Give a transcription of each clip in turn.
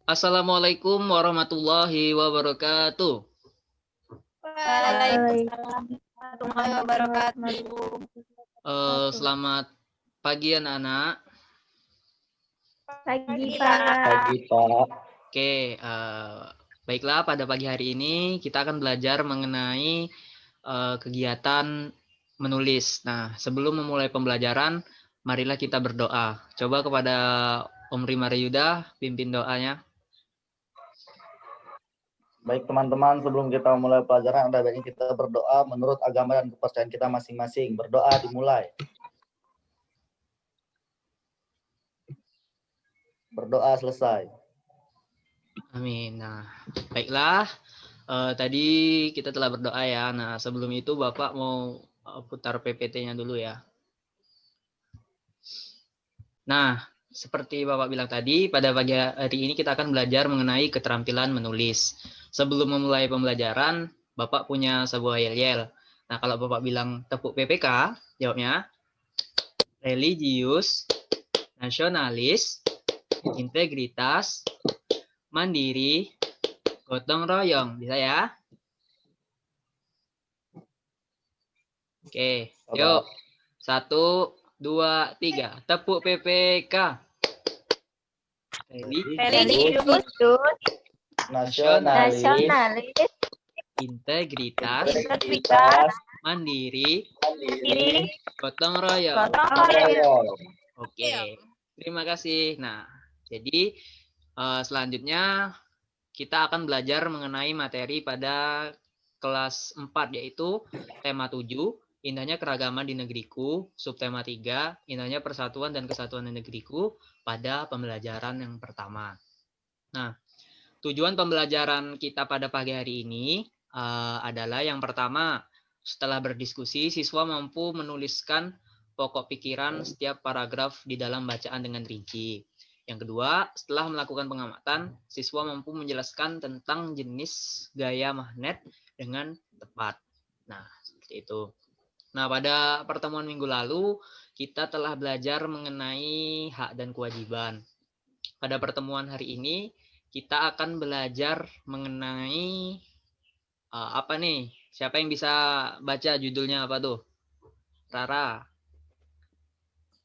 Assalamualaikum warahmatullahi wabarakatuh. Waalaikumsalam warahmatullahi wabarakatuh. Selamat pagi anak-anak. Pagi, Pak. Pagi, Pak. Oke, baiklah pada pagi hari ini kita akan belajar mengenai kegiatan menulis. Nah, sebelum memulai pembelajaran, marilah kita berdoa. Coba kepada Om Rima Yuda pimpin doanya. Baik teman-teman, sebelum kita mulai pelajaran, ada baiknya kita berdoa menurut agama dan kepercayaan kita masing-masing. Berdoa dimulai. Berdoa selesai. Amin. Nah, baiklah. Tadi kita telah berdoa ya. Nah, sebelum itu Bapak mau putar PPT-nya dulu ya. Nah, seperti Bapak bilang tadi, pada pagi hari ini kita akan belajar mengenai keterampilan menulis. Sebelum memulai pembelajaran, Bapak punya sebuah yel-yel. Nah, kalau Bapak bilang tepuk PPK, jawabnya religius, nasionalis, integritas, mandiri, gotong royong. Bisa ya? Oke, yuk. 1, 2, 3. Tepuk PPK. Religius, Nasionalis, integritas, mandiri, gotong royong. Oke, terima kasih. Nah, jadi selanjutnya kita akan belajar mengenai materi pada kelas 4, yaitu tema 7, indahnya keragaman di negeriku, subtema 3, indahnya persatuan dan kesatuan di negeriku, pada pembelajaran yang pertama. Nah, tujuan pembelajaran kita pada pagi hari ini adalah yang pertama, setelah berdiskusi, siswa mampu menuliskan pokok pikiran setiap paragraf di dalam bacaan dengan rinci. Yang kedua, setelah melakukan pengamatan, siswa mampu menjelaskan tentang jenis gaya magnet dengan tepat. Nah, seperti itu. Nah, pada pertemuan minggu lalu, kita telah belajar mengenai hak dan kewajiban. Pada pertemuan hari ini, kita akan belajar mengenai apa nih? Siapa yang bisa baca judulnya apa tuh? Rara.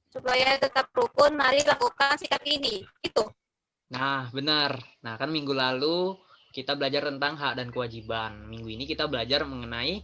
supaya tetap rukun, mari lakukan sikap ini. Itu. Nah, benar. Nah, kan minggu lalu kita belajar tentang hak dan kewajiban. Minggu ini kita belajar mengenai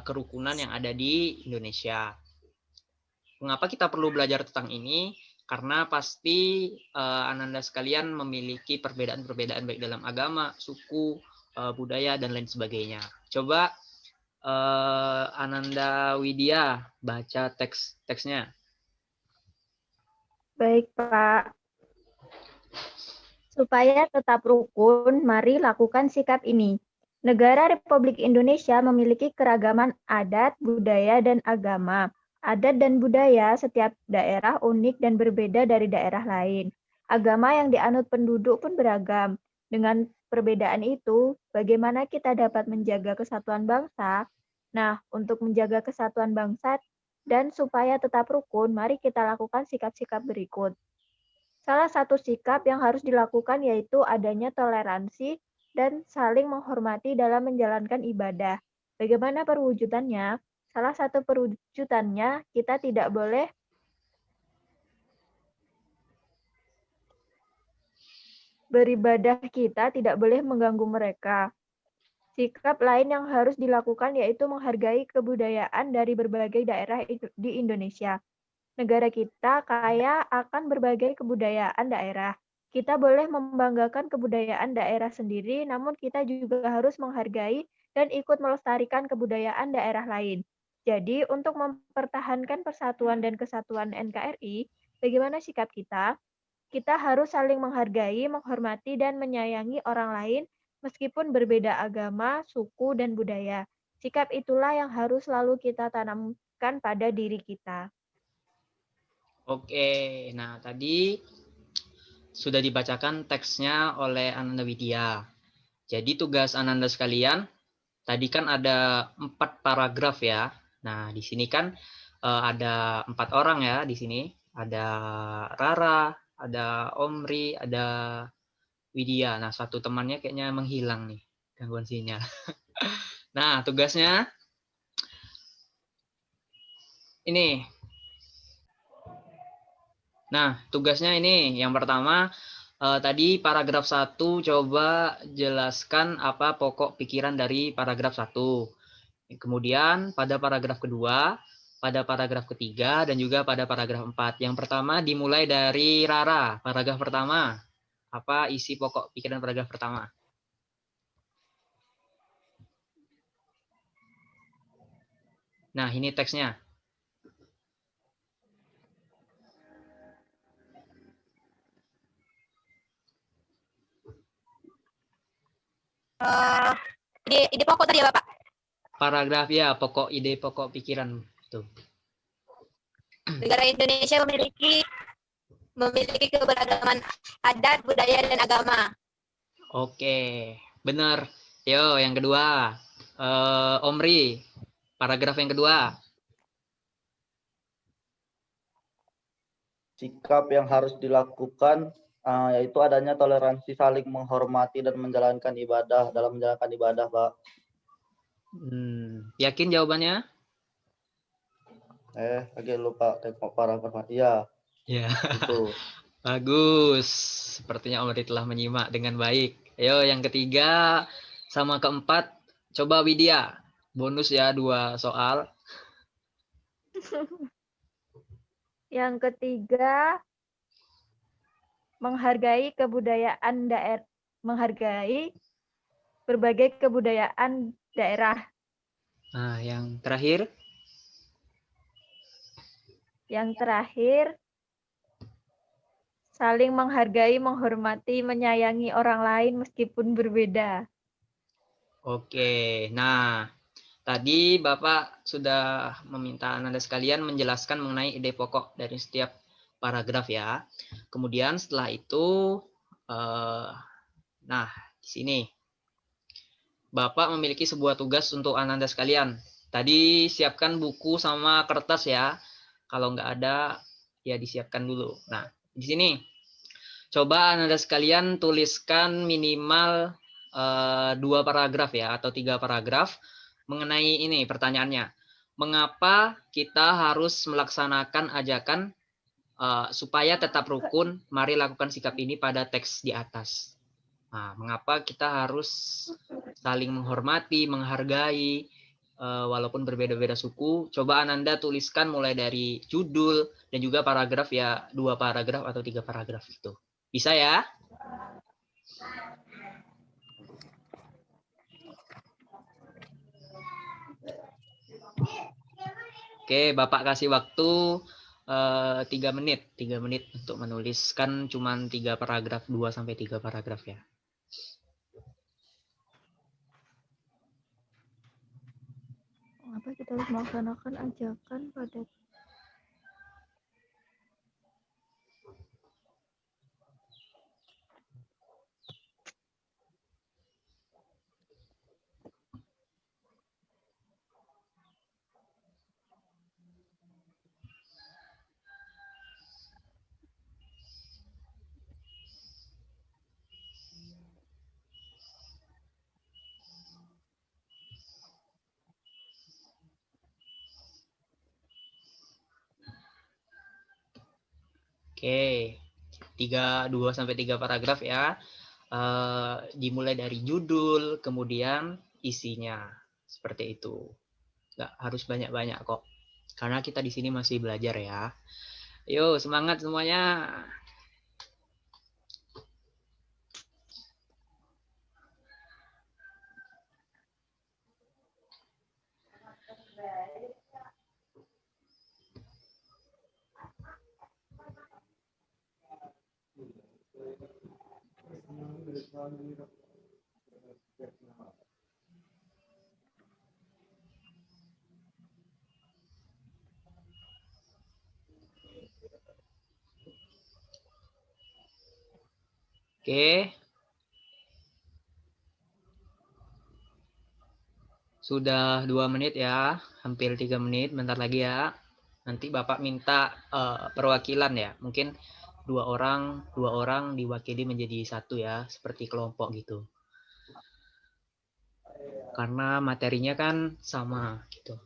kerukunan yang ada di Indonesia. Mengapa kita perlu belajar tentang ini? Karena pasti Ananda sekalian memiliki perbedaan-perbedaan baik dalam agama, suku, budaya, dan lain sebagainya. Coba Ananda Widya baca teksnya. Baik, Pak. Supaya tetap rukun, mari lakukan sikap ini. Negara Republik Indonesia memiliki keragaman adat, budaya, dan agama. Adat dan budaya setiap daerah unik dan berbeda dari daerah lain. Agama yang dianut penduduk pun beragam. Dengan perbedaan itu, bagaimana kita dapat menjaga kesatuan bangsa? Nah, untuk menjaga kesatuan bangsa dan supaya tetap rukun, mari kita lakukan sikap-sikap berikut. Salah satu sikap yang harus dilakukan yaitu adanya toleransi dan saling menghormati dalam menjalankan ibadah. Bagaimana perwujudannya? Salah satu perwujudannya, kita tidak boleh beribadah, kita tidak boleh mengganggu mereka. Sikap lain yang harus dilakukan yaitu menghargai kebudayaan dari berbagai daerah di Indonesia. Negara kita kaya akan berbagai kebudayaan daerah. Kita boleh membanggakan kebudayaan daerah sendiri, namun kita juga harus menghargai dan ikut melestarikan kebudayaan daerah lain. Jadi, untuk mempertahankan persatuan dan kesatuan NKRI, bagaimana sikap kita? Kita harus saling menghargai, menghormati, dan menyayangi orang lain meskipun berbeda agama, suku, dan budaya. Sikap itulah yang harus selalu kita tanamkan pada diri kita. Oke, nah tadi sudah dibacakan teksnya oleh Ananda Widya. Jadi tugas Ananda sekalian, tadi kan ada 4 paragraf ya. Nah, di sini kan ada 4 orang ya di sini. Ada Rara, ada Omri, ada Widya. Nah, satu temannya kayaknya menghilang nih, gangguan sinyal. Nah, tugasnya ini. Nah, tugasnya ini. Yang pertama, tadi paragraf 1 coba jelaskan apa pokok pikiran dari paragraf 1. Kemudian pada paragraf kedua, pada paragraf ketiga, dan juga pada paragraf 4. Yang pertama dimulai dari Rara. Paragraf pertama, apa isi pokok pikiran paragraf pertama? Nah, ini teksnya. Ide pokok tadi ya Bapak. Paragraf ya, pokok ide, pokok pikiran. Tuh. Negara Indonesia memiliki keberagaman adat, budaya, dan agama. Oke, benar. Yo, yang kedua. Omri, paragraf yang kedua. Sikap yang harus dilakukan yaitu adanya toleransi, saling menghormati dan menjalankan ibadah dalam menjalankan ibadah, Pak. Yakin jawabannya? Lagi lupa tengok paragraf. Iya. Ya. Itu. Bagus. Sepertinya Omri telah menyimak dengan baik. Ayo, yang ketiga sama keempat, coba Widya. Bonus ya 2 soal. Yang ketiga, menghargai kebudayaan daerah, menghargai berbagai kebudayaan daerah. Nah, yang terakhir? Yang terakhir, saling menghargai, menghormati, menyayangi orang lain meskipun berbeda. Oke, nah tadi Bapak sudah meminta Anda sekalian menjelaskan mengenai ide pokok dari setiap paragraf ya. Kemudian setelah itu, nah di sini Bapak memiliki sebuah tugas untuk Anda sekalian. Tadi siapkan buku sama kertas ya. Kalau nggak ada, ya disiapkan dulu. Nah, di sini coba Anda sekalian tuliskan minimal 2 paragraf ya, atau 3 paragraf mengenai ini pertanyaannya. Mengapa kita harus melaksanakan ajakan supaya tetap rukun, mari lakukan sikap ini pada teks di atas. Nah, mengapa kita harus saling menghormati, menghargai, walaupun berbeda-beda suku? Coba Ananda tuliskan mulai dari judul dan juga paragraf ya, 2 paragraf atau 3 paragraf itu. Bisa ya? Oke, Bapak kasih waktu 3 menit. 3 menit untuk menuliskan cuman 3 paragraf, 2 sampai 3 paragraf ya. Mengapa kita harus melaksanakan ajakan pada Oke, 2 sampai 3 paragraf ya. Dimulai dari judul, kemudian isinya. Seperti itu. Nggak harus banyak-banyak kok. Karena kita di sini masih belajar ya. Yuk, semangat semuanya. Oke. Sudah 2 menit ya, hampir 3 menit, bentar lagi ya. Nanti Bapak minta perwakilan ya, mungkin dua orang diwakili menjadi satu ya, seperti kelompok gitu. Karena materinya kan sama gitu.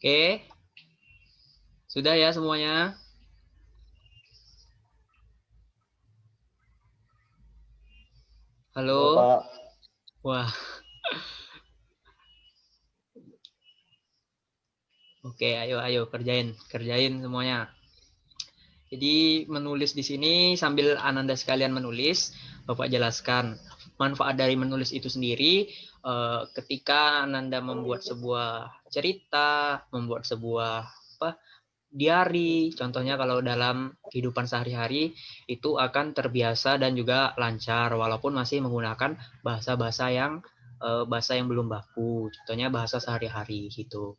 Oke, sudah ya semuanya? Halo? Pak. Wah. Oke, ayo kerjain semuanya. Jadi menulis di sini sambil Ananda sekalian menulis, Bapak jelaskan manfaat dari menulis itu sendiri. Ketika Ananda membuat sebuah cerita, membuat sebuah diary, contohnya kalau dalam kehidupan sehari-hari itu akan terbiasa dan juga lancar walaupun masih menggunakan bahasa yang belum baku, contohnya bahasa sehari-hari gitu.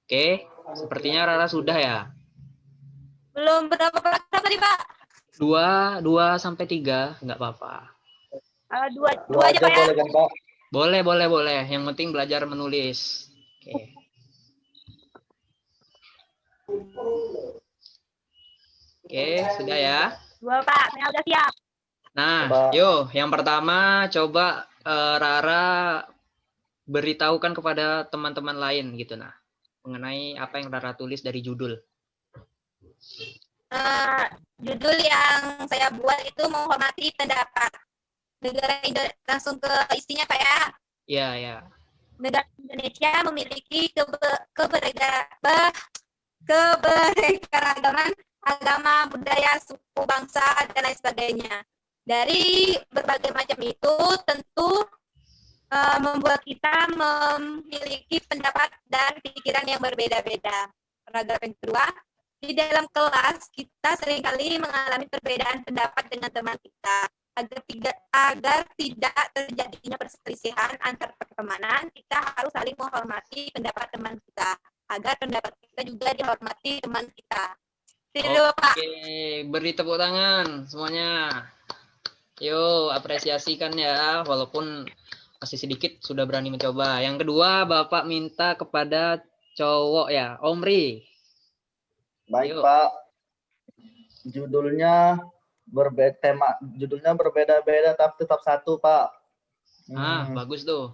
Oke, sepertinya Rara sudah ya. Belum berapa paragraf tadi, Pak? 2 sampai 3, nggak apa-apa. Dua aja, Pak ya. Boleh kan, Pak? Boleh. Yang penting belajar menulis. Oke, sudah ya. 2, Pak. Saya udah siap. Nah, Coba. yuk, yang pertama coba Rara beritahukan kepada teman-teman lain gitu nah, mengenai apa yang Rara tulis dari judul. Judul yang saya buat itu menghormati pendapat negara Indonesia. Langsung ke isinya, Pak ya. Iya. Negara Indonesia memiliki keberagaman agama, budaya, suku, bangsa, dan lain sebagainya. Dari berbagai macam itu tentu membuat kita memiliki pendapat dan pikiran yang berbeda-beda. Paragraf yang kedua, di dalam kelas kita seringkali mengalami perbedaan pendapat dengan teman kita. Agar tidak terjadinya perselisihan antar pertemanan, kita harus saling menghormati pendapat teman kita, agar pendapat kita juga dihormati teman kita. Oke, beri tepuk tangan semuanya. Yuk, apresiasikan ya, walaupun masih sedikit sudah berani mencoba. Yang kedua, Bapak minta kepada cowok ya, Omri. Baik, Yuk. Pak. Judulnya berbeda-beda tapi tetap satu, Pak. Bagus tuh.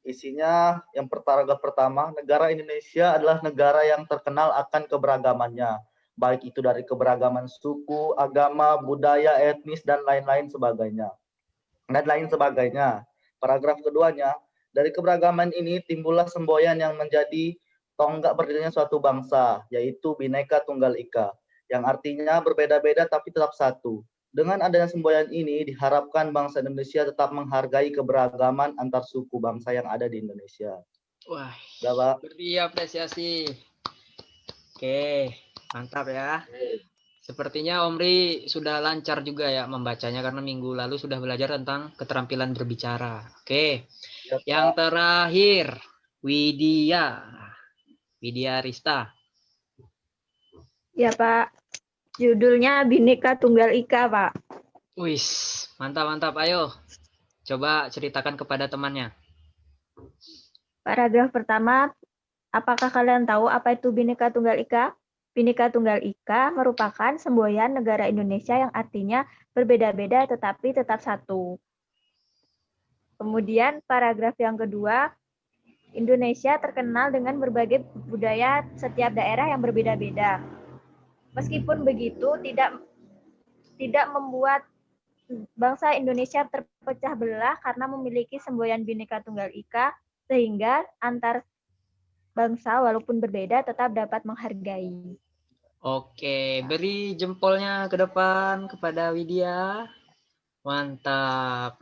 Isinya yang paragraf pertama, negara Indonesia adalah negara yang terkenal akan keberagamannya, baik itu dari keberagaman suku, agama, budaya, etnis, dan lain-lain sebagainya. Paragraf keduanya, dari keberagaman ini timbullah semboyan yang menjadi tonggak berdirinya suatu bangsa, yaitu Bhinneka Tunggal Ika, yang artinya berbeda-beda tapi tetap satu. Dengan adanya semboyan ini, diharapkan bangsa Indonesia tetap menghargai keberagaman antar suku bangsa yang ada di Indonesia. Wah, Pak. beri apresiasi. Oke, mantap ya. Sepertinya Omri sudah lancar juga ya membacanya karena minggu lalu sudah belajar tentang keterampilan berbicara. Oke, Ya, yang terakhir, Widya Rista. Ya, Pak. Judulnya Bhinneka Tunggal Ika, Pak. Wis, mantap. Ayo, coba ceritakan kepada temannya. Paragraf pertama, apakah kalian tahu apa itu Bhinneka Tunggal Ika? Bhinneka Tunggal Ika merupakan semboyan negara Indonesia yang artinya berbeda-beda tetapi tetap satu. Kemudian paragraf yang kedua, Indonesia terkenal dengan berbagai budaya setiap daerah yang berbeda-beda. Meskipun begitu, tidak membuat bangsa Indonesia terpecah belah karena memiliki semboyan Bhinneka Tunggal Ika, sehingga antar bangsa walaupun berbeda tetap dapat menghargai. Oke, beri jempolnya ke depan kepada Widya. Mantap.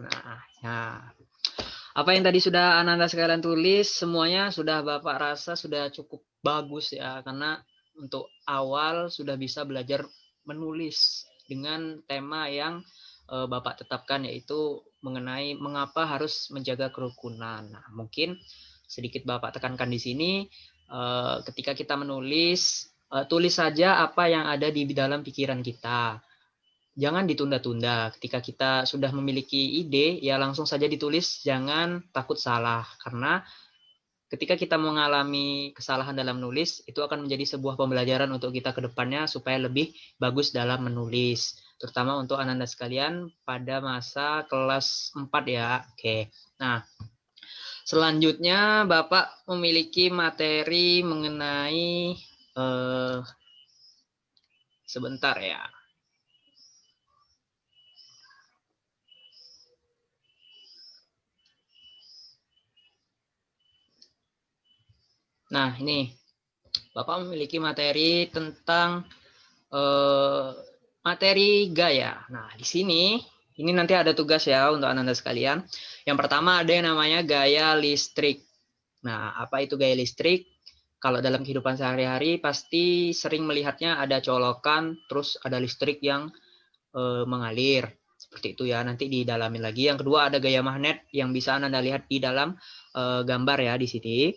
Nah, Apa yang tadi sudah Ananda sekalian tulis, semuanya sudah Bapak rasa sudah cukup bagus ya, karena untuk awal sudah bisa belajar menulis dengan tema yang Bapak tetapkan, yaitu mengenai mengapa harus menjaga kerukunan. Nah, mungkin sedikit Bapak tekankan di sini, ketika kita menulis, tulis saja apa yang ada di dalam pikiran kita. Jangan ditunda-tunda. Ketika kita sudah memiliki ide, ya langsung saja ditulis, jangan takut salah. Karena ketika kita mengalami kesalahan dalam menulis, itu akan menjadi sebuah pembelajaran untuk kita ke depannya supaya lebih bagus dalam menulis. Terutama untuk Ananda sekalian pada masa kelas 4 ya. Oke. Nah, selanjutnya Bapak memiliki materi mengenai sebentar ya. Nah, ini Bapak memiliki materi tentang materi gaya. Nah, di sini ini nanti ada tugas ya untuk Ananda sekalian. Yang pertama ada yang namanya gaya listrik. Nah, apa itu gaya listrik? Kalau dalam kehidupan sehari-hari pasti sering melihatnya ada colokan, terus ada listrik yang mengalir. Seperti itu ya, nanti didalamin lagi. Yang kedua ada gaya magnet yang bisa Anda lihat di dalam gambar ya di sini.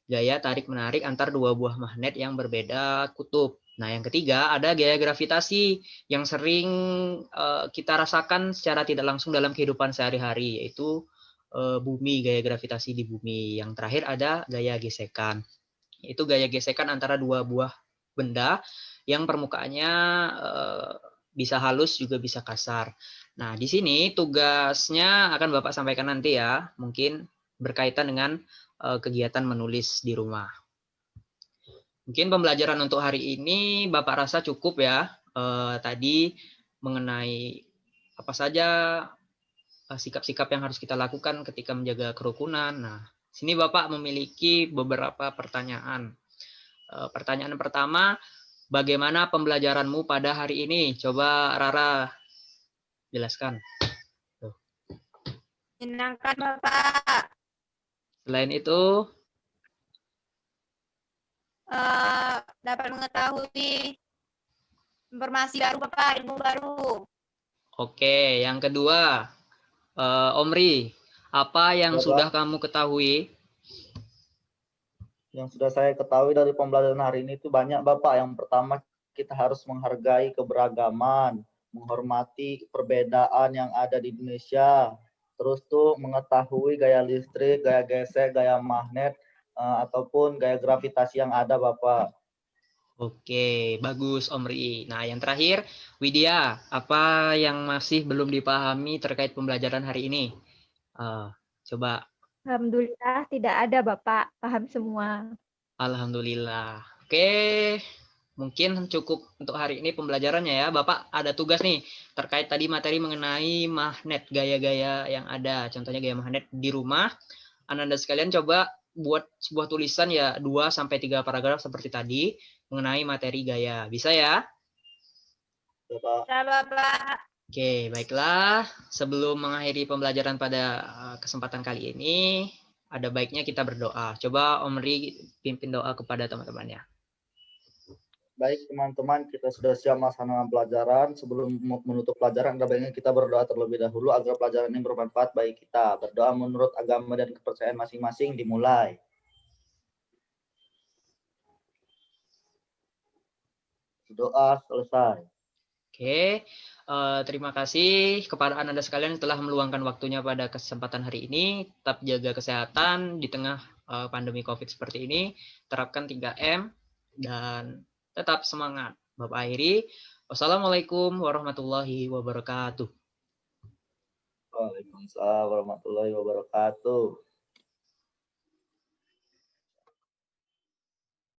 Gaya tarik-menarik antar dua buah magnet yang berbeda kutub. Nah, yang ketiga ada gaya gravitasi yang sering kita rasakan secara tidak langsung dalam kehidupan sehari-hari, yaitu bumi, gaya gravitasi di bumi. Yang terakhir ada gaya gesekan. Itu gaya gesekan antara dua buah benda yang permukaannya bisa halus juga bisa kasar. Nah, di sini tugasnya akan Bapak sampaikan nanti ya, mungkin berkaitan dengan kegiatan menulis di rumah. Mungkin pembelajaran untuk hari ini Bapak rasa cukup ya. Tadi mengenai apa saja sikap-sikap yang harus kita lakukan ketika menjaga kerukunan. Nah, sini Bapak memiliki beberapa pertanyaan. Pertanyaan pertama, bagaimana pembelajaranmu pada hari ini? Coba Rara jelaskan. Menyenangkan, Bapak. Selain itu, Dapat mengetahui informasi baru, Bapak, ilmu baru. oke. Yang kedua, Omri, apa yang sudah kamu ketahui? Yang sudah saya ketahui dari pembelajaran hari ini itu banyak, Bapak. Yang pertama, kita harus menghargai keberagaman, menghormati perbedaan yang ada di Indonesia. Terus tuh mengetahui gaya listrik, gaya gesek, gaya magnet, ataupun gaya gravitasi yang ada, Bapak. Oke, bagus Omri. Nah, yang terakhir, Widya, apa yang masih belum dipahami terkait pembelajaran hari ini? Coba. Alhamdulillah tidak ada Bapak, paham semua. Alhamdulillah. Oke, mungkin cukup untuk hari ini pembelajarannya ya. Bapak ada tugas nih terkait tadi materi mengenai magnet, gaya-gaya yang ada. Contohnya gaya magnet di rumah. Ananda sekalian coba buat sebuah tulisan ya 2-3 paragraf seperti tadi mengenai materi gaya. Bisa ya? Bisa, Bapak. Oke, baiklah. Sebelum mengakhiri pembelajaran pada kesempatan kali ini, ada baiknya kita berdoa. Coba Omri pimpin doa kepada teman-temannya. Baik teman-teman, kita sudah siap melaksanakan pelajaran. Sebelum menutup pelajaran, ada baiknya kita berdoa terlebih dahulu agar pelajaran ini bermanfaat bagi kita. Berdoa menurut agama dan kepercayaan masing-masing dimulai. Doa selesai. Oke, terima kasih kepada Anda sekalian yang telah meluangkan waktunya pada kesempatan hari ini. Tetap jaga kesehatan di tengah pandemi COVID seperti ini. Terapkan 3M dan tetap semangat. Bapak akhiri. Wassalamualaikum warahmatullahi wabarakatuh. Waalaikumsalam warahmatullahi wabarakatuh.